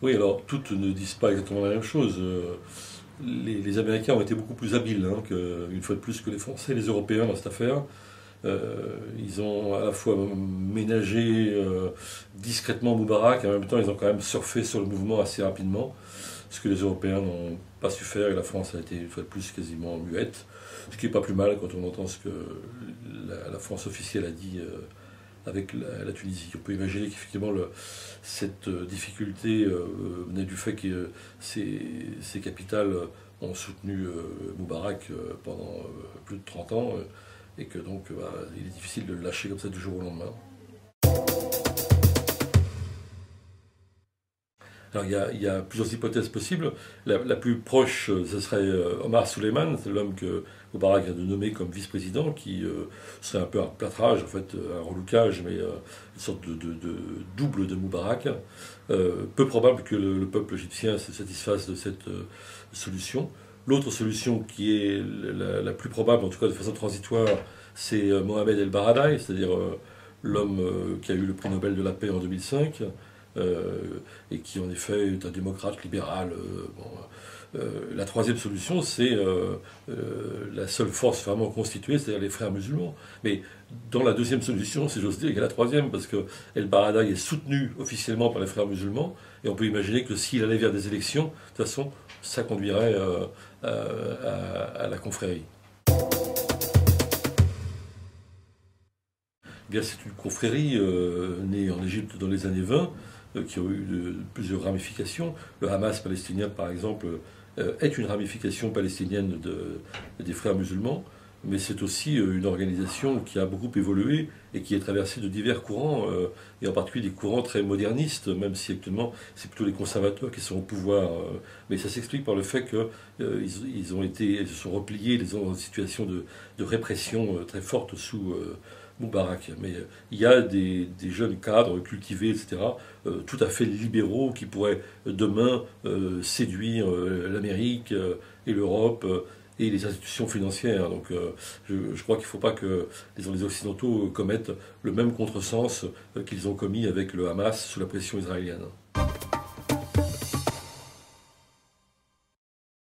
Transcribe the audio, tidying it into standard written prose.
Oui, alors toutes ne disent pas exactement la même chose. Les Américains ont été beaucoup plus habiles, hein, une fois de plus, que les Français et les Européens dans cette affaire. Ils ont à la fois ménagé discrètement Moubarak, et en même temps ils ont quand même surfé sur le mouvement assez rapidement, ce que les Européens n'ont pas su faire, et la France a été une fois de plus quasiment muette, ce qui n'est pas plus mal quand on entend ce que la France officielle a dit avec la Tunisie. On peut imaginer qu'effectivement cette difficulté venait du fait que ces capitales ont soutenu Moubarak pendant plus de 30 ans et que donc il est difficile de le lâcher comme ça du jour au lendemain. Alors il y a plusieurs hypothèses possibles. La plus proche, ce serait Omar Suleiman, c'est l'homme que Moubarak vient de nommer comme vice-président, qui serait un peu un plâtrage, en fait, un relookage, mais une sorte de double de Moubarak. Peu probable que le peuple égyptien se satisfasse de cette solution. L'autre solution qui est la plus probable, en tout cas de façon transitoire, c'est Mohamed El Baradei, c'est-à-dire l'homme qui a eu le prix Nobel de la paix en 2005, et qui en effet est un démocrate libéral. La troisième solution, c'est la seule force vraiment constituée, c'est-à-dire les frères musulmans. Mais dans la deuxième solution, si j'ose dire, il y a la troisième, parce que El Baradei est soutenu officiellement par les frères musulmans, et on peut imaginer que s'il allait vers des élections, de toute façon, ça conduirait à la confrérie. Eh bien, c'est une confrérie née en Égypte dans les années 20, qui a eu plusieurs ramifications. Le Hamas palestinien, par exemple, est une ramification palestinienne des frères musulmans, mais c'est aussi une organisation qui a beaucoup évolué et qui est traversée de divers courants, et en particulier des courants très modernistes, même si actuellement c'est plutôt les conservateurs qui sont au pouvoir. Mais ça s'explique par le fait qu'ils se sont repliés, ils ont dans une situation de répression très forte sous Moubarak. Mais il y a des jeunes cadres cultivés, etc., tout à fait libéraux qui pourraient demain séduire l'Amérique et l'Europe et les institutions financières. Donc je crois qu'il ne faut pas que les Occidentaux commettent le même contresens qu'ils ont commis avec le Hamas sous la pression israélienne.